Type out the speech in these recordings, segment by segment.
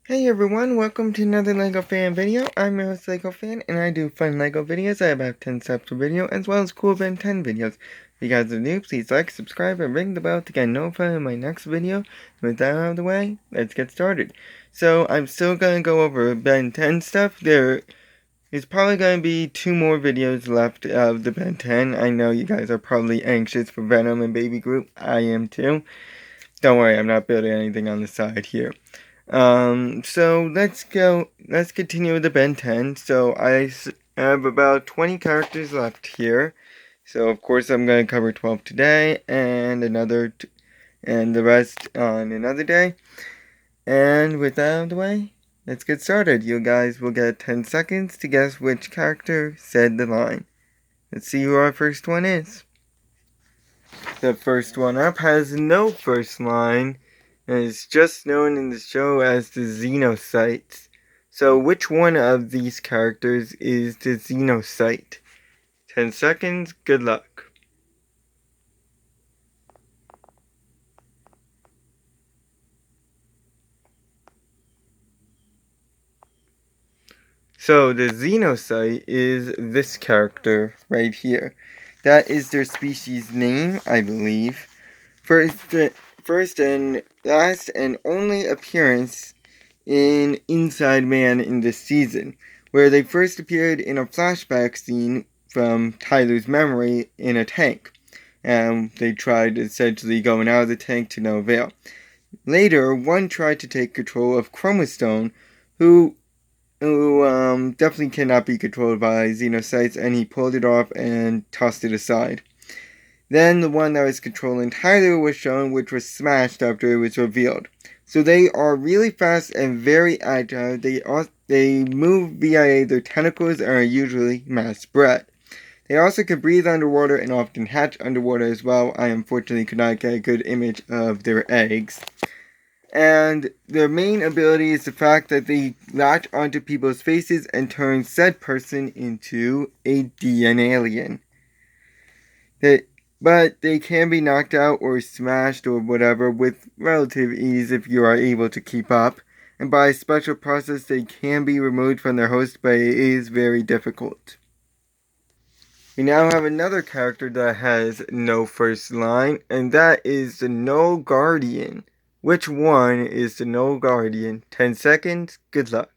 Hey everyone, welcome to another LEGO fan video. I'm your host LEGO fan, and I do fun LEGO videos. I have about 10 steps per video, as well as cool Ben 10 videos. If you guys are new, please like, subscribe, and ring the bell to get notified of my next video. With that out of the way, let's get started. So, I'm still going to go over Ben 10 stuff. There is probably going to be 2 more videos left of the Ben 10. I know you guys are probably anxious for Venom and Baby Groot. I am too. Don't worry, I'm not building anything on the side here. So let's continue with the Ben 10. So I have about 20 characters left here. So of course I'm going to cover 12 today and and the rest on another day. And with that out of the way, let's get started. You guys will get 10 seconds to guess which character said the line. Let's see who our first one is. The first one up has no first line and is just known in the show as the Xenocyte. So which one of these characters is the Xenocyte? 10 seconds, good luck. So the Xenocyte is this character right here. That is their species name, I believe. First and last and only appearance in Inside Man in this season, where they first appeared in a flashback scene from Tyler's memory in a tank. And they tried essentially going out of the tank to no avail. Later, one tried to take control of Chromostone, who definitely cannot be controlled by Xenocytes, and he pulled it off and tossed it aside. Then the one that was controlling Tyler was shown, which was smashed after it was revealed. So they are really fast and very agile. They move via their tentacles and are usually mass bred. They also can breathe underwater and often hatch underwater as well. I unfortunately could not get a good image of their eggs. And their main ability is the fact that they latch onto people's faces and turn said person into a DNA alien. But they can be knocked out or smashed or whatever with relative ease if you are able to keep up. And by a special process, they can be removed from their host, but it is very difficult. We now have another character that has no first line, and that is the Null Guardian. Which one is the Null Guardian? 10 seconds, good luck.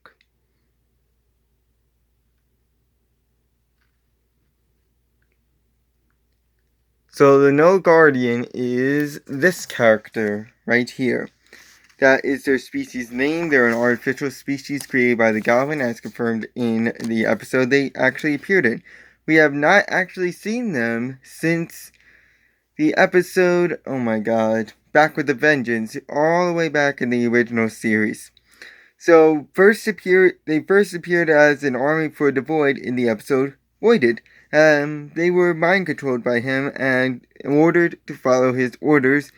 So the Null Guardian is this character right here. That is their species name. They're an artificial species created by the Goblin, as confirmed in the episode they actually appeared in. We have not actually seen them since the episode, oh my god, Back with a Vengeance, all the way back in the original series. So they first appeared as an army for the Void in the episode Voided. They were mind controlled by him and ordered to follow his orders,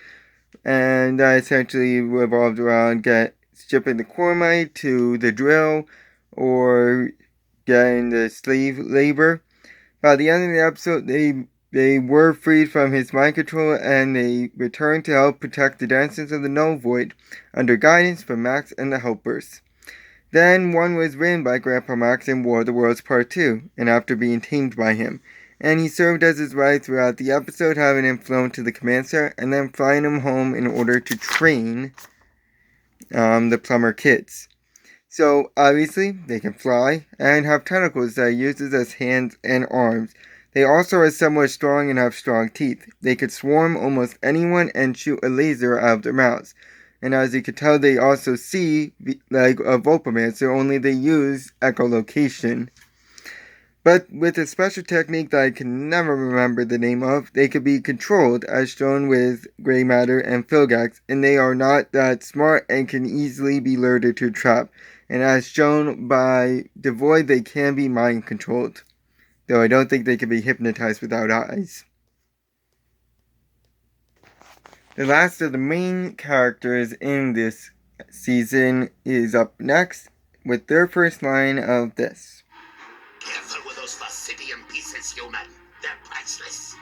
and that essentially revolved around shipping the Cormite to the drill or getting the slave labor. By the end of the episode, they were freed from his mind control and they returned to help protect the dancers of the Null Void under guidance from Max and the Helpers. Then one was written by Grandpa Max in War of the Worlds Part 2, and after being tamed by him. And he served as his ride throughout the episode, having him flown to the command center and then flying him home in order to train the plumber kids. So obviously they can fly and have tentacles that he uses as hands and arms. They also are somewhat strong and have strong teeth. They could swarm almost anyone and shoot a laser out of their mouths. And as you can tell, they also see like a Vulpamaster, only they use echolocation. But with a special technique that I can never remember the name of, they could be controlled, as shown with Grey Matter and Filgax, and they are not that smart and can easily be lured into a trap. And as shown by the Void, they can be mind controlled, though I don't think they can be hypnotized without eyes. The last of the main characters in this season is up next with their first line of this. Careful with those Basidian pieces, human. They're priceless.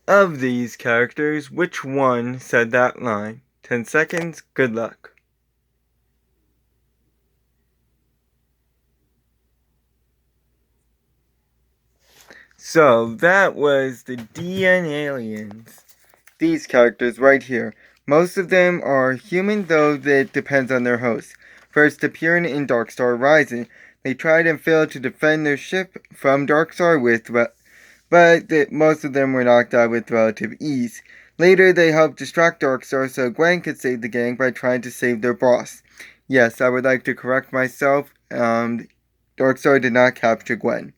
Of these characters, which one said that line? 10 seconds, good luck. So, that was the DN aliens. These characters right here. Most of them are human, though that depends on their host. First appearing in Darkstar Rising, they tried and failed to defend their ship from Darkstar but most of them were knocked out with relative ease. Later, they helped distract Darkstar so Gwen could save the gang by trying to save their boss. Yes, I would like to correct myself. Darkstar did not capture Gwen.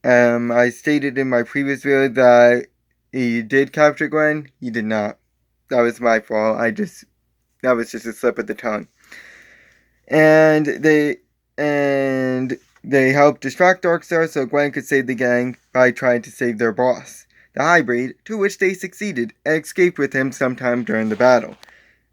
I stated in my previous video that he did capture Gwen. He did not. That was my fault. That was just a slip of the tongue. And they helped distract Darkstar so Gwen could save the gang by trying to save their boss, the Hybrid, to which they succeeded and escaped with him sometime during the battle.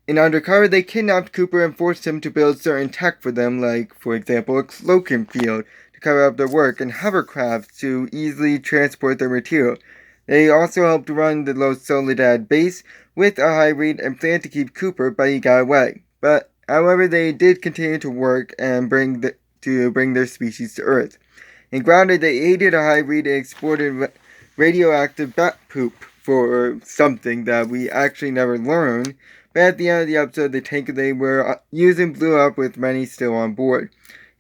In Undercover, they kidnapped Cooper and forced him to build certain tech for them, like, for example, a cloaking field to cover up their work and hovercrafts to easily transport their material. They also helped run the Los Soledad base with a Hybrid and planned to keep Cooper, but he got away. However, they did continue to work and bring their species to Earth. In Grounded, they aided a Hybrid and exported radioactive bat poop for something that we actually never learned. But at the end of the episode, the tanker they were using blew up with many still on board.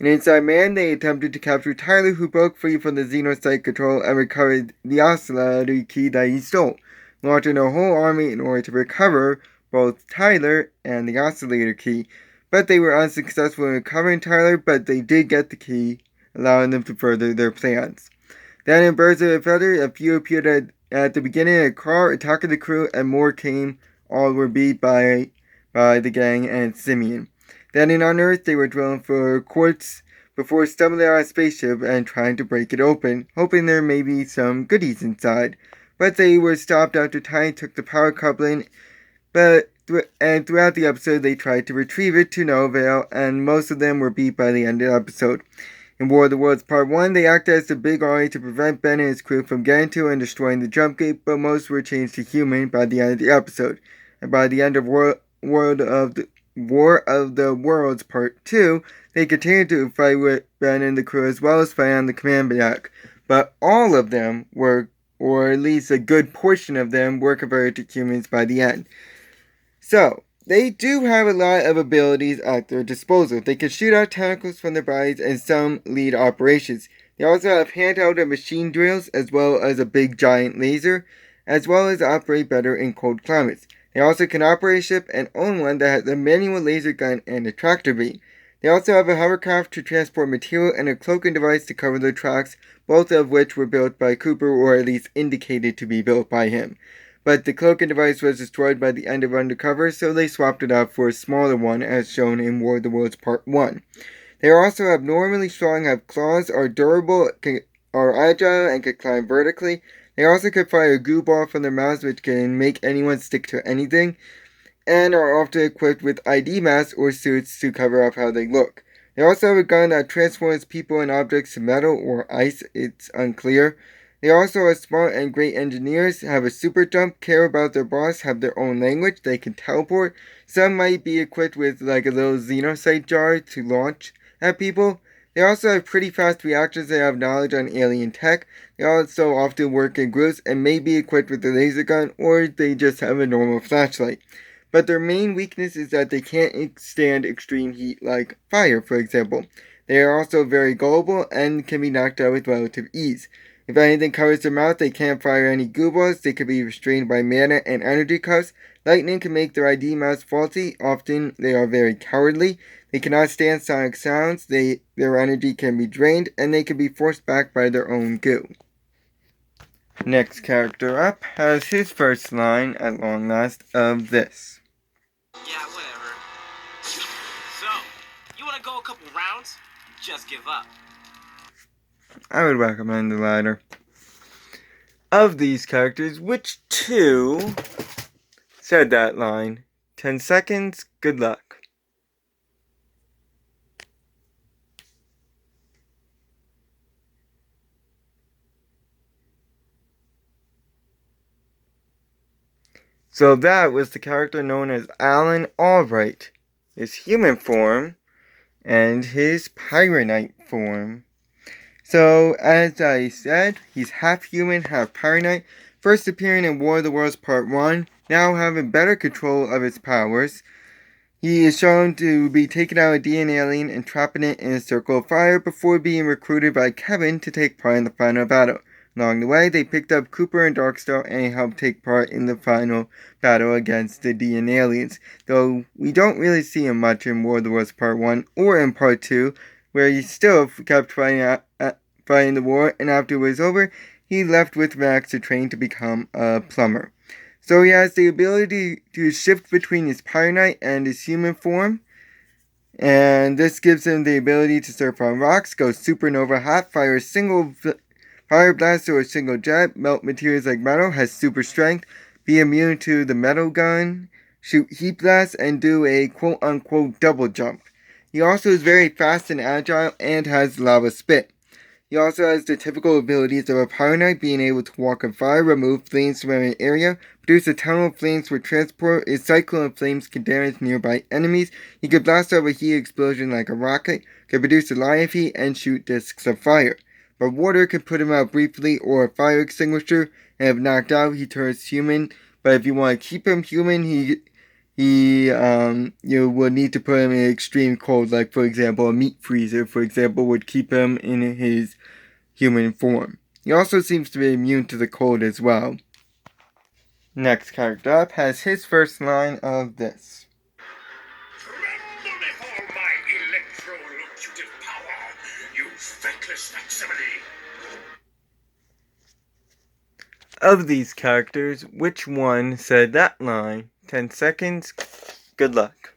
In Inside Man, they attempted to capture Tyler, who broke free from the Xenocyte control and recovered the oscillator key that he stole, launching a whole army in order to recover both Tyler and the oscillator key. But they were unsuccessful in recovering Tyler, but they did get the key, allowing them to further their plans. Then in Birds of a Feather, a few appeared at the beginning of a car, attacking the crew, and more came. All were beat by the gang and Simeon. Then in On Earth, they were drilling for quartz before stumbling on a spaceship and trying to break it open, hoping there may be some goodies inside. But they were stopped after Tiny took the power coupling, and throughout the episode they tried to retrieve it to no avail, and most of them were beat by the end of the episode. In War of the Worlds Part 1, they acted as the big army to prevent Ben and his crew from getting to and destroying the jump gate, but most were changed to human by the end of the episode. And by the end of War of the Worlds Part 2, they continued to fight with Ben and the crew as well as fight on the command deck. But all of them were, or at least a good portion of them, were converted to humans by the end. So, they do have a lot of abilities at their disposal. They can shoot out tentacles from their bodies and some lead operations. They also have handheld and machine drills as well as a big giant laser, as well as operate better in cold climates. They also can operate a ship and own one that has a manual laser gun and a tractor beam. They also have a hovercraft to transport material and a cloaking device to cover their tracks, both of which were built by Cooper or at least indicated to be built by him. But the cloaking device was destroyed by the end of Undercover, so they swapped it out for a smaller one as shown in War of the Worlds Part 1. They are also abnormally strong, have claws, are durable, are agile, and can climb vertically. They also can fire a goo ball from their mouths which can make anyone stick to anything, and are often equipped with ID masks or suits to cover up how they look. They also have a gun that transforms people and objects to metal or ice, it's unclear. They also are smart and great engineers, have a super jump, care about their boss, have their own language, they can teleport. Some might be equipped with like a little Xenocyte jar to launch at people. They also have pretty fast reactions and have knowledge on alien tech. They also often work in groups and may be equipped with a laser gun, or they just have a normal flashlight. But their main weakness is that they can't stand extreme heat like fire, for example. They are also very gullible and can be knocked out with relative ease. If anything covers their mouth, they can't fire any goo balls. They can be restrained by mana and energy cuffs. Lightning can make their ID mouse faulty. Often they are very cowardly. They cannot stand sonic sounds. Their energy can be drained, and they can be forced back by their own goo. Next character up has his first line, at long last, of this. Yeah, whatever. So, you wanna go a couple rounds? Just give up. I would recommend the latter. Of these characters, which two said that line? 10 seconds, good luck. So that was the character known as Alan Albright, his human form, and his Pyronite form. So, as I said, he's half human, half Pyronite, first appearing in War of the Worlds Part 1, now having better control of his powers. He is shown to be taking out a DNA alien and trapping it in a circle of fire before being recruited by Kevin to take part in the final battle. Along the way, they picked up Cooper and Darkstar and helped take part in the final battle against the DNA aliens, though we don't really see him much in War of the Worlds Part 1 or in Part 2, where he still kept fighting the war, and after it was over, he left with Max to train to become a plumber. So he has the ability to shift between his Pyronite and his human form, and this gives him the ability to surf on rocks, go supernova hot, fire a single fire blast or a single jet, melt materials like metal, has super strength, be immune to the metal gun, shoot heat blasts, and do a quote-unquote double jump. He also is very fast and agile and has lava spit. He also has the typical abilities of a Pyronite, being able to walk on fire, remove flames from an area, produce a tunnel of flames for transport. His cyclone of flames can damage nearby enemies. He can blast off a heat explosion like a rocket, can produce a line of heat, and shoot discs of fire. But water can put him out briefly, or a fire extinguisher, and if knocked out, he turns human. But if you want to keep him human, you will need to put him in extreme cold, like for example a meat freezer, for example, would keep him in his human form. He also seems to be immune to the cold as well. Next character up has his first line of this. Tremble before my electrocutive power, you feckless facsimile! Of these characters, which one said that line? 10 seconds. Good luck.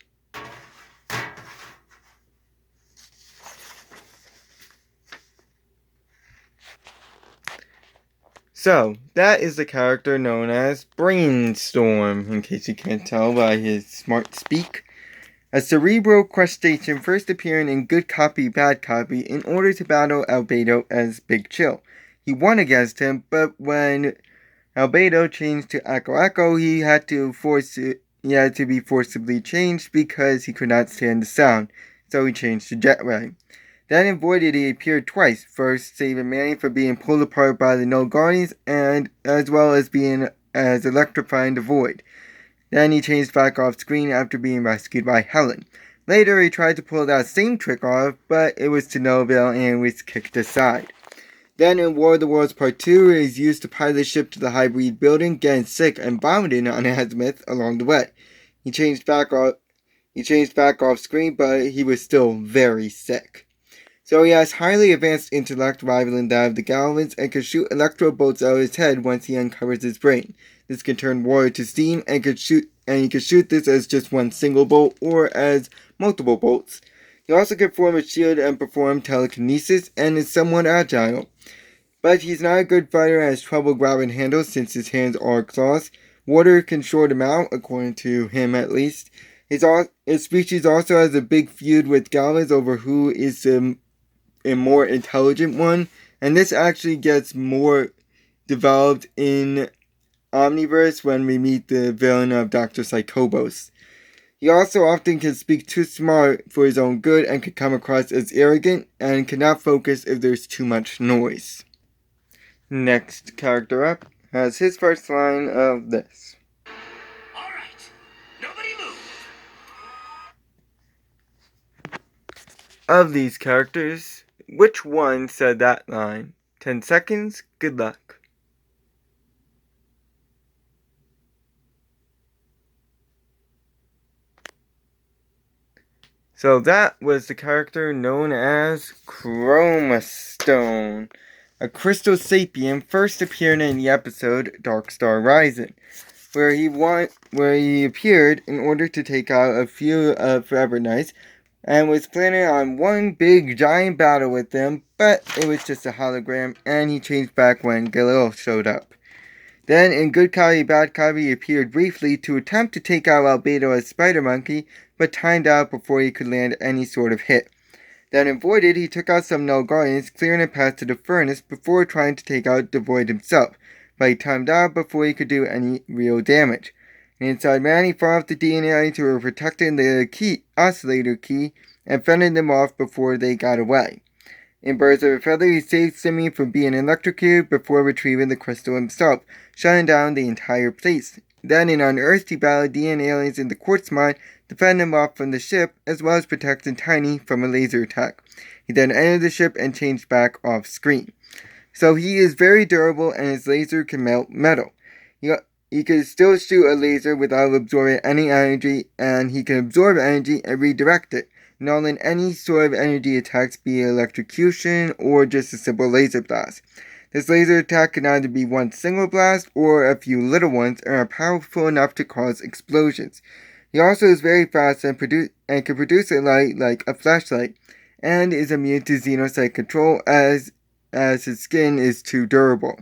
So, that is the character known as Brainstorm, in case you can't tell by his smart speak. A cerebral crustacean first appearing in Good Copy, Bad Copy in order to battle Albedo as Big Chill. He won against him, but when Albedo changed to Echo Echo, he had to be forcibly changed because he could not stand the sound, so he changed to Jetray. Then in Voided he appeared twice, first saving Manny from being pulled apart by the No Guardians, and as well as being as electrifying the Void. Then he changed back off screen after being rescued by Helen. Later he tried to pull that same trick off, but it was to no avail and was kicked aside. Then in War of the Worlds Part 2, he is used to pilot the ship to the Highbreed building, getting sick and vomiting on Azimuth along the way. He changed back off screen, but he was still very sick. So he has highly advanced intellect rivaling that of the Galvans and can shoot electro bolts out of his head once he uncovers his brain. This can turn water to steam and he can shoot this as just one single bolt or as multiple bolts. He also can form a shield and perform telekinesis and is somewhat agile. But he's not a good fighter and has trouble grabbing handles since his hands are claws. Water can short him out, according to him at least. His species also has a big feud with Galvans over who is a more intelligent one, and this actually gets more developed in Omniverse when we meet the villain of Dr. Psychobos. He also often can speak too smart for his own good and can come across as arrogant and cannot focus if there's too much noise. Next character up has his first line of this. All right, nobody move! Of these characters, which one said that line? 10 seconds, good luck. So that was the character known as Chromastone, a crystal sapien first appearing in the episode Darkstar Rising, where he appeared in order to take out a few of Forever Knights and was planning on one big giant battle with them, but it was just a hologram and he changed back when Galil showed up. Then in Good Copy, Bad Copy he appeared briefly to attempt to take out Albedo as Spider Monkey, but timed out before he could land any sort of hit. Then in Voided, he took out some Null Guardians, clearing a path to the furnace before trying to take out the Void himself, but he timed out before he could do any real damage. And inside Manny fought off the DNA aliens who were protecting the oscillator key and fending them off before they got away. In Birds of a Feather, he saved Simeon from being electrocuted before retrieving the crystal himself, shutting down the entire place. Then in Unearthed, he battled DNA aliens in the quartz mine, defending them off from the ship, as well as protecting Tiny from a laser attack. He then entered the ship and changed back off screen. So he is very durable and his laser can melt metal. He can still shoot a laser without absorbing any energy, and he can absorb energy and redirect it, nulling any sort of energy attacks, be it electrocution or just a simple laser blast. This laser attack can either be one single blast or a few little ones and are powerful enough to cause explosions. He also is very fast and can produce a light like a flashlight, and is immune to Xenocyte control as his skin is too durable.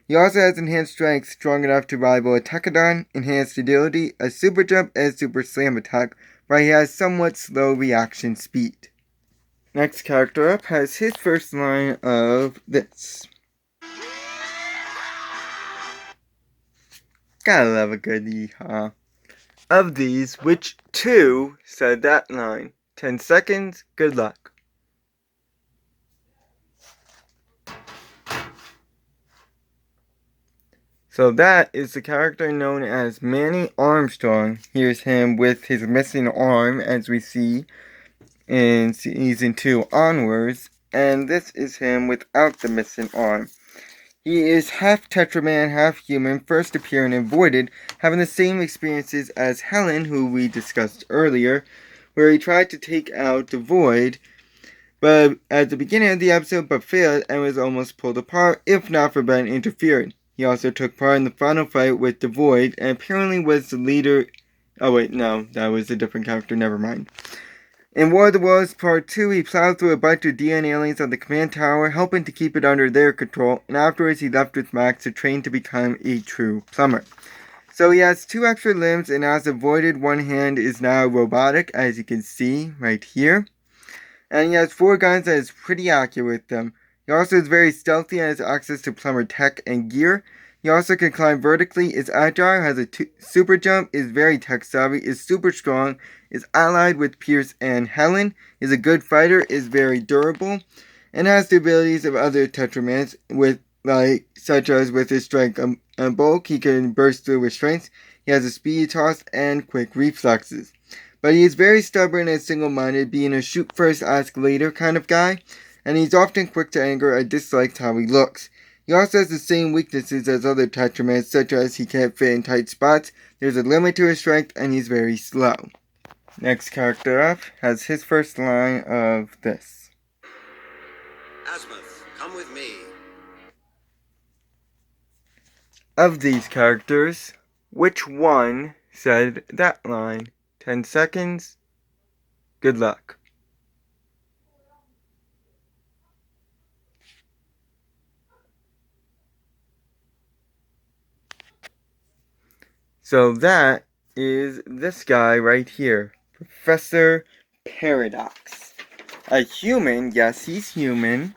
He also has enhanced strength strong enough to rival a Tekadon, enhanced agility, a super jump, and super slam attack, but he has somewhat slow reaction speed. Next character up has his first line of this. Gotta love a good yeehaw. Of these, which two said that line? 10 seconds, good luck. So that is the character known as Manny Armstrong. Here's him with his missing arm, as we see in Season 2 onwards. And this is him without the missing arm. He is half Tetraman, half human, first appearing in Voided, having the same experiences as Helen, who we discussed earlier, where he tried to take out the Void, but at the beginning of the episode, but failed and was almost pulled apart, if not for Ben interfering. He also took part in the final fight with the Void, and apparently was the leader. Oh wait, no, that was a different character, never mind. In War of the Worlds Part 2, he plowed through a bunch of DNA aliens on the command tower, helping to keep it under their control, and afterwards he left with Max to train to become a true plumber. So he has 2 extra limbs, and as avoided, one hand is now robotic, as you can see right here. And he has 4 guns and is pretty accurate with them. He also is very stealthy and has access to plumber tech and gear. He also can climb vertically, is agile, has a super jump, is very tech savvy, is super strong, is allied with Pierce and Helen, is a good fighter, is very durable, and has the abilities of other Tetramans, such as with his strength and bulk. He can burst through with strength. He has a speedy toss and quick reflexes. But he is very stubborn and single-minded, being a shoot first, ask later kind of guy, and he's often quick to anger and dislikes how he looks. He also has the same weaknesses as other Tetramans, such as he can't fit in tight spots, there's a limit to his strength, and he's very slow. Next character up has his first line of this. Asmuth, come with me. Of these characters, which one said that line? 10 seconds, good luck. So that is this guy right here, Professor Paradox. A human, yes, he's human,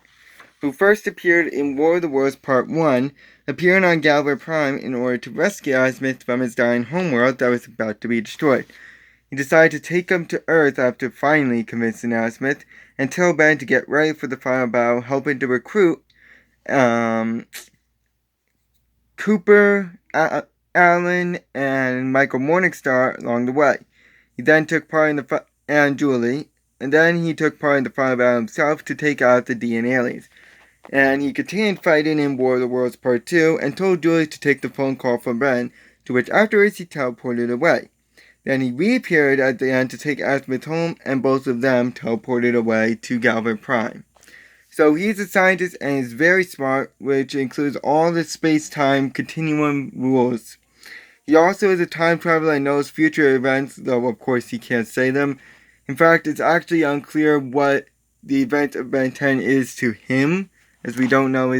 who first appeared in War of the Worlds Part 1, appearing on Galva Prime in order to rescue Asmuth from his dying homeworld that was about to be destroyed. He decided to take him to Earth after finally convincing Asmuth, and tell Ben to get ready for the final battle, helping to recruit Cooper, Alan, and Michael Morningstar along the way. He then took part in the and Julie, and then he took part in the final battle himself to take out the DNA aliens. And he continued fighting in War of the Worlds Part 2 and told Julie to take the phone call from Ben, to which afterwards he teleported away. Then he reappeared at the end to take Asmuth home, and both of them teleported away to Galva Prime. So he's a scientist and is very smart, which includes all the space-time continuum rules. He also is a time traveler and knows future events, though of course he can't say them. In fact, it's actually unclear what the event of Ben 10 is to him, as we don't know.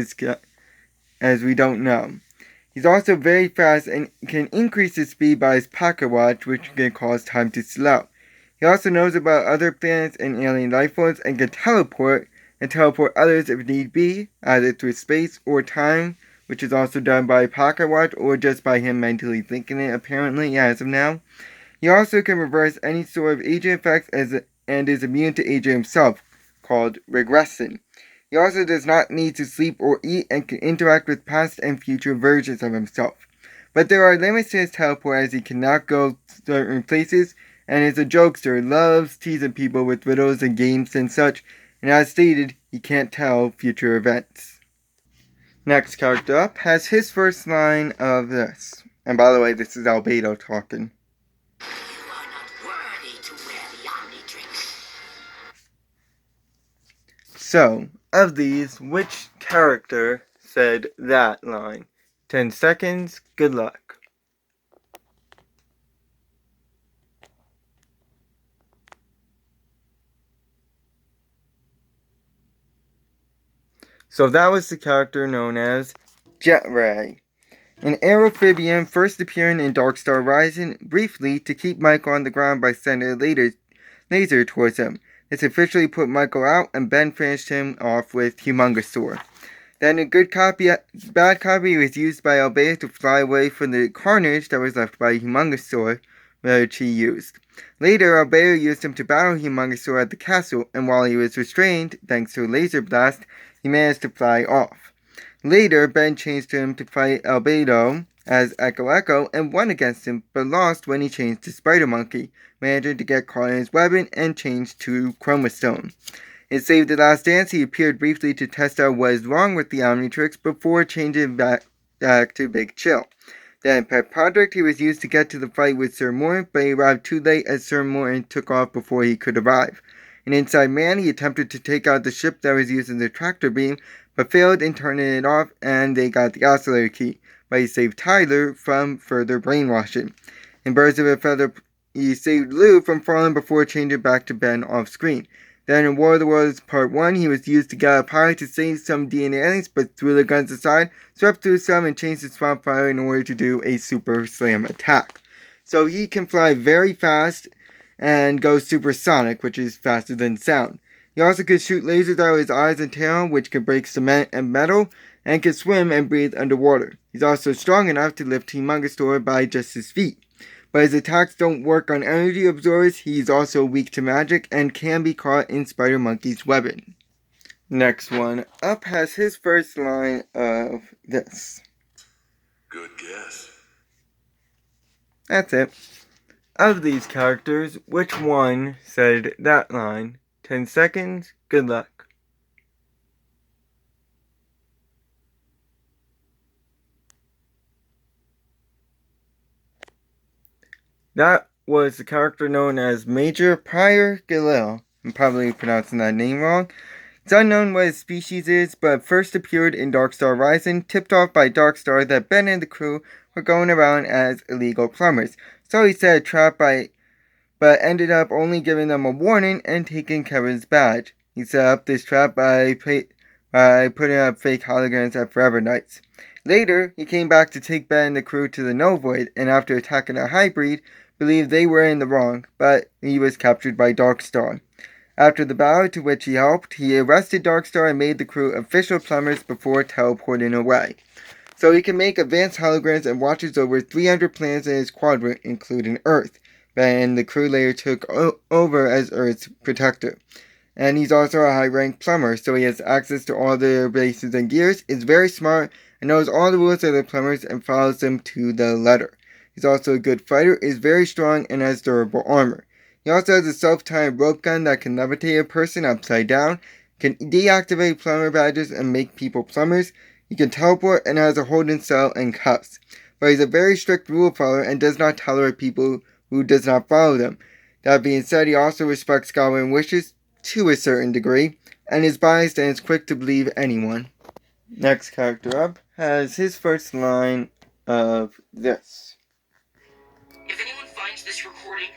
He's also very fast and can increase his speed by his pocket watch, which can cause time to slow. He also knows about other planets and alien life forms and can teleport others if need be, either through space or time, which is also done by Pocket Watch or just by him mentally thinking it, apparently, as of now. He also can reverse any sort of aging effects and is immune to aging himself, called regression. He also does not need to sleep or eat and can interact with past and future versions of himself. But there are limits to his teleport as he cannot go certain places and is a jokester, loves teasing people with riddles and games and such, and as stated, he can't tell future events. Next character up has his first line of this. And by the way, this is Albedo talking. You are not worthy to wear the Omnitrix. So, of these, which character said that line? 10 seconds, good luck. So that was the character known as Jetray, an aerophibian first appearing in Darkstar Rising briefly to keep Michael on the ground by sending a laser towards him. This officially put Michael out, and Ben finished him off with Humongosaur. Then a bad copy was used by Albedo to fly away from the carnage that was left by Humongosaur, which he used. Later, Albedo used him to battle Humongosaur at the castle, and while he was restrained, thanks to a laser blast, he managed to fly off. Later, Ben changed him to fight Albedo as Echo and won against him, but lost when he changed to Spider Monkey, managing to get caught in his weapon and changed to Chromastone. In Save the Last Dance, he appeared briefly to test out what is wrong with the Omnitrix before changing back to Big Chill. Then in Pet Project, he was used to get to the fight with Sir Morton, but he arrived too late as Sir Morton took off before he could arrive. In Inside Man, he attempted to take out the ship that was using the tractor beam, but failed in turning it off, and they got the oscillator key, but he saved Tyler from further brainwashing. In Birds of a Feather, he saved Lou from falling before changing back to Ben off screen. Then in War of the Worlds Part 1, he was used to get a pilot to save some DNA aliens, but threw the guns aside, swept through some, and changed to Swamp Fire in order to do a Super Slam attack. So he can fly very fast and go supersonic, which is faster than sound. He also can shoot lasers out of his eyes and tail, which can break cement and metal, and can swim and breathe underwater. He's also strong enough to lift Humongosaur by just his feet. But his attacks don't work on energy absorbers. He's also weak to magic and can be caught in Spider Monkey's weapon. Next one up has his first line of this. Good guess. That's it. Of these characters, which one said that line? 10 seconds, good luck. That was the character known as Major Prior Galil. I'm probably pronouncing that name wrong. It's unknown what his species is, but first appeared in Darkstar Rising, tipped off by Darkstar that Ben and the crew were going around as illegal plumbers. So he set a trap but ended up only giving them a warning and taking Kevin's badge. He set up this trap by putting up fake holograms at Forever Nights. Later, he came back to take Ben and the crew to the Novoid, and after attacking a hybrid, believed they were in the wrong, but he was captured by Darkstar. After the battle to which he helped, he arrested Darkstar and made the crew official plumbers before teleporting away. So he can make advanced holograms and watches over 300 planets in his quadrant, including Earth. Ben and the crew later took over as Earth's protector. And he's also a high-ranked plumber, so he has access to all their bases and gears, is very smart, and knows all the rules of the plumbers and follows them to the letter. He's also a good fighter, is very strong, and has durable armor. He also has a self-timed rope gun that can levitate a person upside down, can deactivate plumber badges and make people plumbers. He can teleport and has a holding cell and cuffs. But he's a very strict rule follower and does not tolerate people who does not follow them. That being said, he also respects goblin wishes to a certain degree, and is biased and is quick to believe anyone. Next character up has his first line of this. If anyone finds this recording,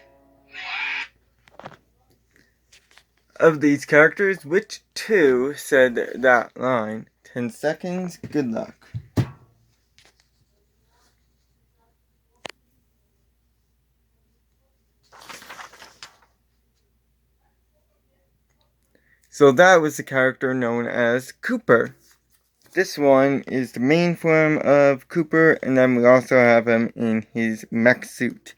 Of these characters, which two said that line? 10 seconds, good luck. So that was the character known as Cooper. This one is the main form of Cooper, and then we also have him in his mech suit.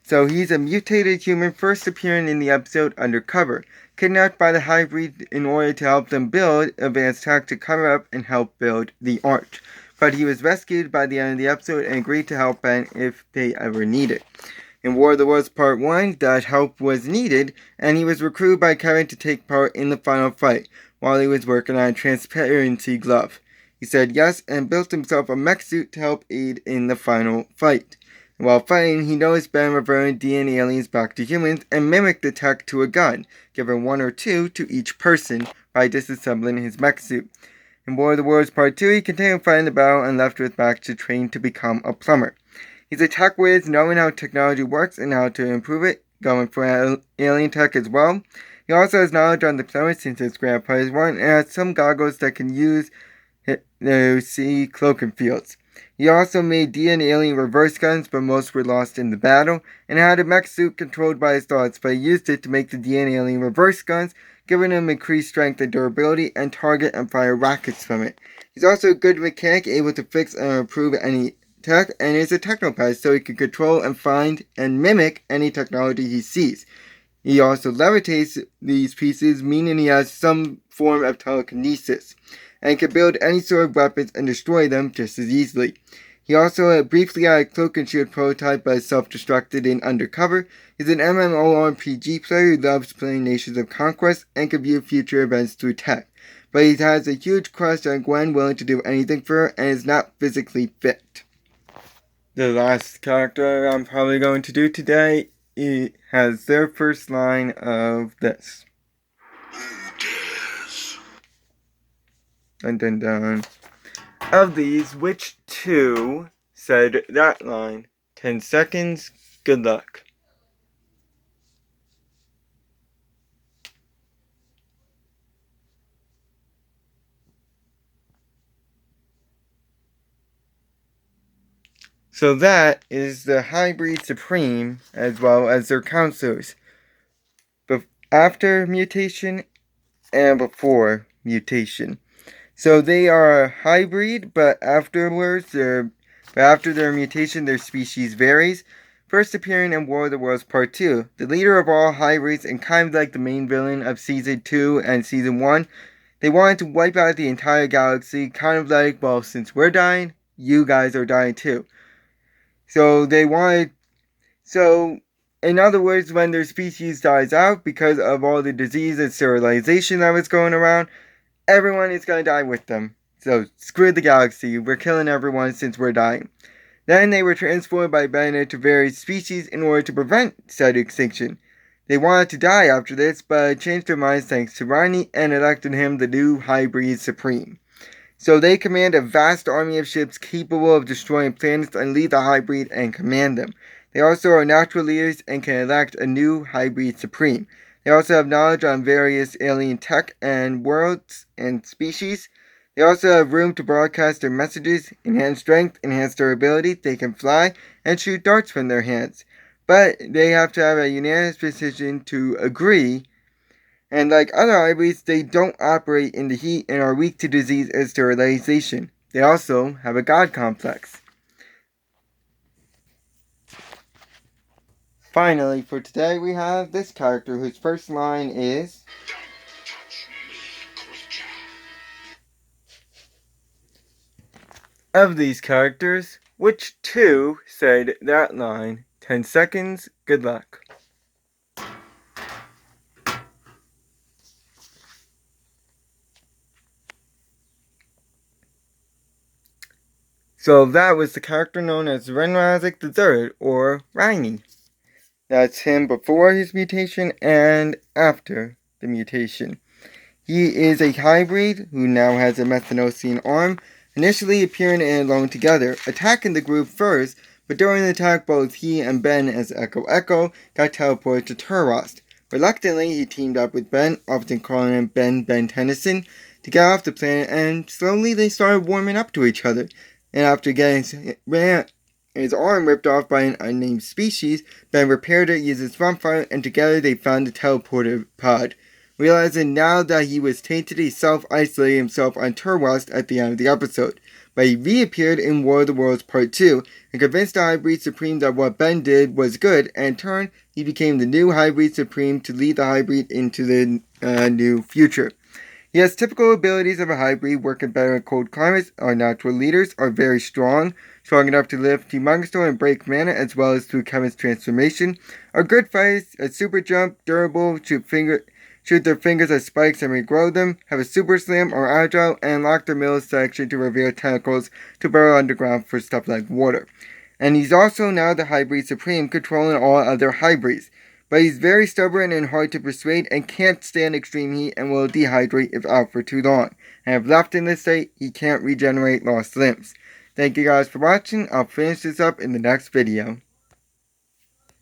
So he's a mutated human first appearing in the episode Undercover, kidnapped by the Hybrid in order to help them build advanced tech to cover up and help build the Arch. But he was rescued by the end of the episode and agreed to help Ben if they ever need it. In War of the Worlds Part 1, that help was needed, and he was recruited by Kevin to take part in the final fight, while he was working on a transparency glove. He said yes and built himself a mech suit to help aid in the final fight. While fighting, he noticed Ben reverting DNA aliens back to humans and mimicked the tech to a gun, giving 1 or 2 to each person by disassembling his mech suit. In War of the Worlds Part 2, he continued fighting the battle and left with Max to train to become a plumber. He's a tech whiz, knowing how technology works and how to improve it, going for alien tech as well. He also has knowledge on the plumber since his grandpa is one, and has some goggles that can use to see cloaking fields. He also made DNA alien reverse guns, but most were lost in the battle, and had a mech suit controlled by his thoughts, but he used it to make the DNA alien reverse guns, giving him increased strength and durability, and target and fire rockets from it. He's also a good mechanic, able to fix and improve any tech, and is a technopath, so he can control and find and mimic any technology he sees. He also levitates these pieces, meaning he has some form of telekinesis, and can build any sort of weapons and destroy them just as easily. He also briefly had a cloak and shield prototype but self-destructed in Undercover. He's an MMORPG player who loves playing Nations of Conquest and can view future events through tech. But he has a huge crush on Gwen, willing to do anything for her, and is not physically fit. The last character I'm probably going to do today has their first line of this. Dun dun dun. Of these, which two said that line? 10 seconds, good luck. So that is the Hybrid Supreme, as well as their counselors. After mutation and before mutation. So they are a hybrid, but after their mutation, their species varies. First appearing in War of the Worlds Part 2, the leader of all hybrids and kind of like the main villain of Season 2 and Season 1, they wanted to wipe out the entire galaxy, kind of like, well, since we're dying, you guys are dying too. In other words, when their species dies out because of all the disease and sterilization that was going around, everyone is going to die with them. So, screw the galaxy. We're killing everyone since we're dying. Then they were transformed by Ben to various species in order to prevent said extinction. They wanted to die after this, but changed their minds thanks to Ronnie and elected him the new Hybrid Supreme. So they command a vast army of ships capable of destroying planets and lead the Hybrid and command them. They also are natural leaders and can elect a new Hybrid Supreme. They also have knowledge on various alien tech and worlds and species. They also have room to broadcast their messages, enhance strength, enhance durability, they can fly, and shoot darts from their hands. But they have to have a unanimous decision to agree, and like other hybrids, they don't operate in the heat and are weak to disease and sterilization. They also have a god complex. Finally, for today, we have this character whose first line is, "Don't touch me, creature." of these characters, which two said that line? 10 seconds, good luck. So that was the character known as Renrazik III, or Riney. That's him before his mutation and after the mutation. He is a hybrid who now has a methanosian arm, initially appearing and alone together, attacking the group first, but during the attack both he and Ben as Echo Echo got teleported to Turost. Reluctantly, he teamed up with Ben, often calling him Ben Tennyson, to get off the planet, and slowly they started warming up to each other. And after getting his arm ripped off by an unnamed species, Ben repaired it using his bonfire, and together they found the teleporter pod. Realizing now that he was tainted, he self-isolated himself on Turwest at the end of the episode. But he reappeared in War of the Worlds Part 2 and convinced the Hybrid Supreme that what Ben did was good, and in turn, he became the new Hybrid Supreme to lead the Hybrid into the new future. He has typical abilities of a hybrid, working better in cold climates. Our natural leaders are very strong enough to lift Humongous Stone and break mana, as well as through Kevin's transformation. Are good fighters, a super jump, durable, shoot their fingers as spikes and regrow them, have a super slam, are agile, and lock their middle section to reveal tentacles to burrow underground for stuff like water. And he's also now the Hybrid Supreme, controlling all other hybrids. But he's very stubborn and hard to persuade and can't stand extreme heat and will dehydrate if out for too long. And if left in this state, he can't regenerate lost limbs. Thank you guys for watching. I'll finish this up in the next video.